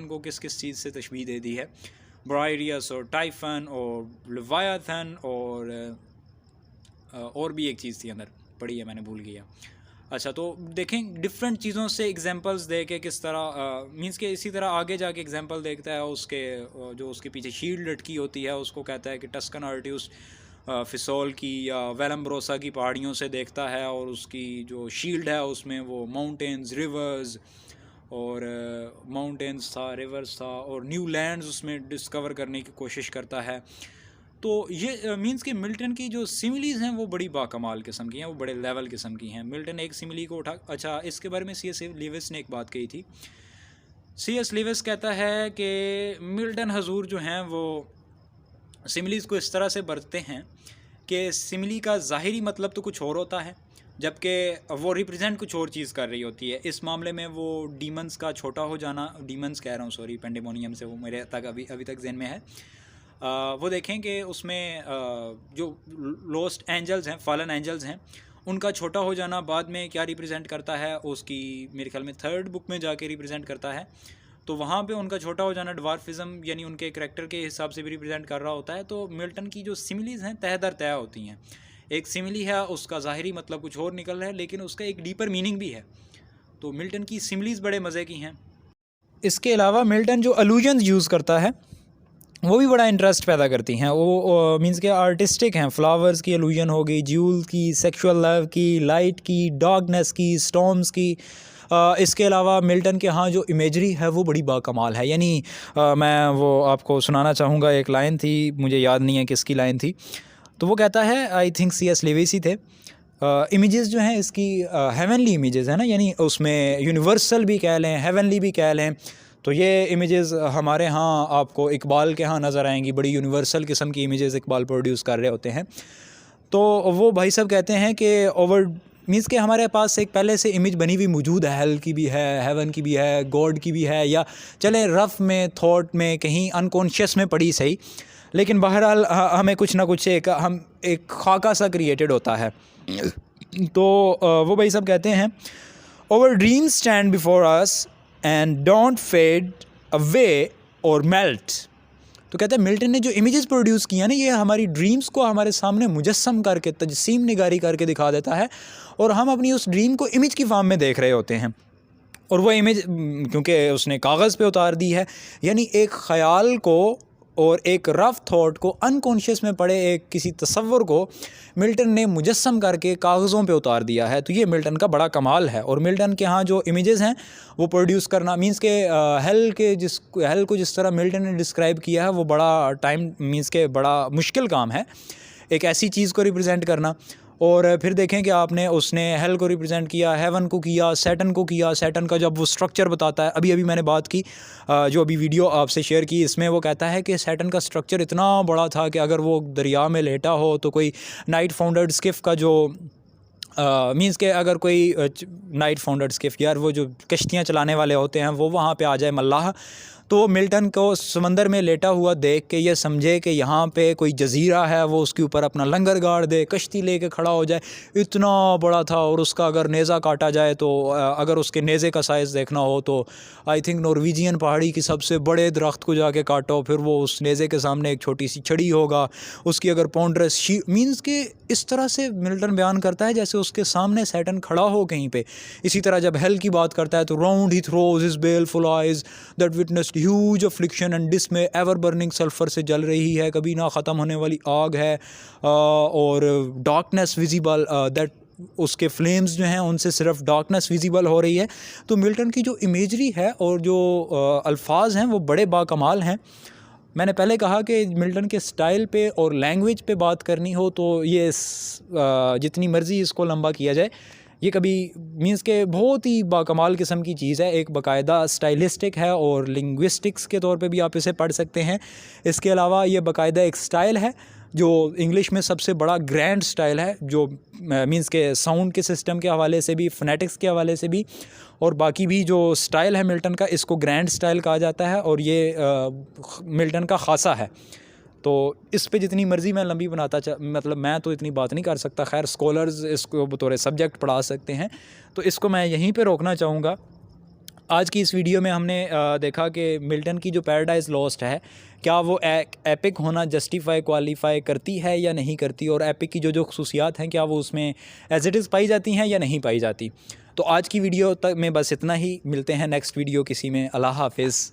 को किस किस चीज़ से तशबीह दे दी है? ब्रायरियस और typhoon और Leviathan और भी एक चीज़ थी अंदर, पढ़ी है मैंने, भूल गया। अच्छा, तो देखें डिफरेंट चीज़ों से एग्जांपल्स दे के किस तरह मींस के इसी तरह आगे जाके एग्जांपल देखता है उसके जो उसके पीछे शील्ड लटकी होती है, उसको कहता है कि टस्कन आर्टियस फिसोल की या वेलम्ब्रोसा की पहाड़ियों से देखता है, और उसकी जो शील्ड है उसमें वो माउंटेन्स, रिवर्स और माउंटेन्स था, रिवर्स था और न्यू लैंड्स उसमें डिस्कवर करने की कोशिश करता है। तो ये मींस कि मिल्टन की जो सिमिलीज़ हैं वो बड़ी बाकमाल किस्म की हैं, वो बड़े लेवल किस्म की हैं। मिल्टन एक सिमिली को उठा, अच्छा इसके बारे में C.S. लेविस ने एक बात कही थी। C.S. लेविस कहता है कि मिल्टन हजूर जो हैं वो सिमिलीज़ को इस तरह से बरतते हैं कि सिमिली का ज़ाहिरी मतलब तो कुछ और होता है, जबकि वो रिप्रेजेंट कुछ और चीज़ कर रही होती है। इस मामले में वो डीमंस का छोटा हो जाना, डीमंस कह रहा हूँ सॉरी, पेंडेमोनियम से वो मेरे तक अभी तक ज़हन में है। वो देखें कि उसमें जो लॉस्ट एंजल्स हैं, फॉलन एंजल्स हैं, उनका छोटा हो जाना बाद में क्या रिप्रेजेंट करता है, उसकी मेरे ख्याल में 3rd बुक में जाके रिप्रेजेंट करता है। तो वहाँ पे उनका छोटा हो जाना ड्वार्फिज़म यानी उनके करैक्टर के हिसाब से भी रिप्रेजेंट कर रहा होता है। तो मिल्टन की जो सिमिलीज़ हैं तह दर तह होती हैं। एक सिमिली है, उसका ज़ाहिरी मतलब कुछ और निकल रहा है, लेकिन उसका एक डीपर मीनिंग भी है। तो मिल्टन की सिमिलीज़ बड़े मज़े की हैं। इसके अलावा मिल्टन जो अलूजन्स यूज़ करता है वो भी बड़ा इंटरेस्ट पैदा करती हैं। वो मींस के आर्टिस्टिक हैं। फ्लावर्स की अलूजन हो गई, ज्यूल्स की, सेक्सुअल लव की, लाइट की, डॉगनेस की, स्टॉर्म्स की। इसके अलावा मिल्टन के यहाँ जो इमेजरी है वो बड़ी बाकमाल है। यानी मैं वो आपको सुनाना चाहूँगा, एक लाइन थी, मुझे याद नहीं है किसकी लाइन थी। तो वो कहता है, आई थिंक C.S. लेविस ही थे, इमेजेस जो हैं इसकी हेवनली इमेजेस है ना, यानी उसमें यूनिवर्सल भी कह लें, हेवनली भी कह लें। तो ये इमेजेस हमारे यहाँ आपको इकबाल के यहाँ नज़र आएंगी, बड़ी यूनिवर्सल किस्म की इमेजेस इकबाल प्रोड्यूस कर रहे होते हैं। तो वो भाई साहब कहते हैं कि ओवर मीन्स के हमारे पास एक पहले से इमेज बनी हुई मौजूद है, हेल की भी है, हेवन की भी है, गॉड की भी है, या चले रफ़ में, थॉट में, कहीं अनकॉन्शियस में पड़ी सही, लेकिन बहरहाल हमें कुछ ना कुछ एक खाका सा क्रिएटेड होता है। तो वो भाई साहब कहते हैं, our dreams stand before us and don't fade away और मेल्ट। तो कहते हैं मिल्टन ने जो इमेजेस प्रोड्यूस किया ना, ये हमारी ड्रीम्स को हमारे सामने मुजस्सम करके, तजसीम निगारी करके दिखा देता है, और हम अपनी उस ड्रीम को इमेज की फॉर्म में देख रहे होते हैं। और वो इमेज क्योंकि उसने कागज़ पे उतार दी है, यानी एक ख़याल को और एक रफ़ थॉट को, अनकॉन्शियस में पड़े एक किसी तसव्वुर को मिल्टन ने मुजस्सम करके कागज़ों पे उतार दिया है। तो ये मिल्टन का बड़ा कमाल है। और मिल्टन के यहाँ जो इमेजेस हैं वो प्रोड्यूस करना, मींस के हेल को जिस तरह मिल्टन ने डिस्क्राइब किया है, वो बड़ा टाइम मींस के बड़ा मुश्किल काम है एक ऐसी चीज़ को रिप्रेजेंट करना। और फिर देखें कि आपने उसने हेल को रिप्रेजेंट किया, हेवन को किया, सैटर्न को किया। सैटर्न का जब वो स्ट्रक्चर बताता है, अभी मैंने बात की जो अभी वीडियो आपसे शेयर की, इसमें वो कहता है कि सैटर्न का स्ट्रक्चर इतना बड़ा था कि अगर वो दरिया में लेटा हो तो कोई नाइट फाउंडर्ड स्किफ़ का जो मींस के अगर कोई नाइट फाउंडर्ड स्किफ़, यार वो जो कश्तियाँ चलाने वाले होते हैं, वो वहाँ पे आ जाए मल्लाह, तो मिल्टन को समंदर में लेटा हुआ देख के ये समझे कि यहाँ पे कोई जजीरा है, वो उसके ऊपर अपना लंगर गाड़ दे, कश्ती लेके खड़ा हो जाए। इतना बड़ा था, और उसका अगर नेज़ा काटा जाए तो अगर उसके नेज़े का साइज़ देखना हो तो आई थिंक नॉर्वेजियन पहाड़ी की सबसे बड़े दरख्त को जाके काटो, फिर वो उस नेज़े के सामने एक छोटी सी छड़ी होगा, उसकी अगर पॉन्ड्रस मीन्स के इस तरह से मिल्टन बयान करता है जैसे उसके सामने सैटर्न खड़ा हो कहीं पे। इसी तरह जब हेल की बात करता है तो round he throws his baleful eyes that witnessed huge affliction and dismay, ever burning sulphur से जल रही है, कभी ना ख़त्म होने वाली आग है, और डार्कनेस विजिबल, दैट उसके फ्लेम्स जो हैं उनसे सिर्फ डार्कनेस विजिबल हो रही है। तो मिल्टन की जो इमेजरी है और जो अल्फाज हैं वो बड़े बाकमाल हैं। मैंने पहले कहा कि मिल्टन के स्टाइल पे और लैंग्वेज पे बात करनी हो तो ये जितनी मर्ज़ी इसको लंबा किया जाए, ये कभी मींस के बहुत ही बाकमाल किस्म की चीज़ है। एक बाकायदा स्टाइलिस्टिक है और लिंग्विस्टिक्स के तौर पे भी आप इसे पढ़ सकते हैं। इसके अलावा ये बाकायदा एक स्टाइल है जो इंग्लिश में सबसे बड़ा ग्रैंड स्टाइल है, जो मींस के साउंड के सिस्टम के हवाले से भी, फोनेटिक्स के हवाले से भी, और बाकी भी जो स्टाइल है मिल्टन का, इसको ग्रैंड स्टाइल कहा जाता है, और ये मिल्टन का ख़ासा है। तो इस पे जितनी मर्ज़ी मैं लंबी बनाता मतलब मैं तो इतनी बात नहीं कर सकता। खैर स्कॉलर्स इसको बतौर सब्जेक्ट पढ़ा सकते हैं, तो इसको मैं यहीं पे रोकना चाहूँगा। आज की इस वीडियो में हमने देखा कि मिल्टन की जो पैराडाइज़ लॉस्ट है, क्या वो एपिक होना जस्टिफाई क्वालिफाई करती है या नहीं करती, और एपिक की जो खसूसियात हैं क्या वो उसमें एज इट इज़ पाई जाती हैं या नहीं पाई जाती। तो आज की वीडियो तक में बस इतना ही। मिलते हैं नेक्स्ट वीडियो किसी में। अल्लाह हाफिज़।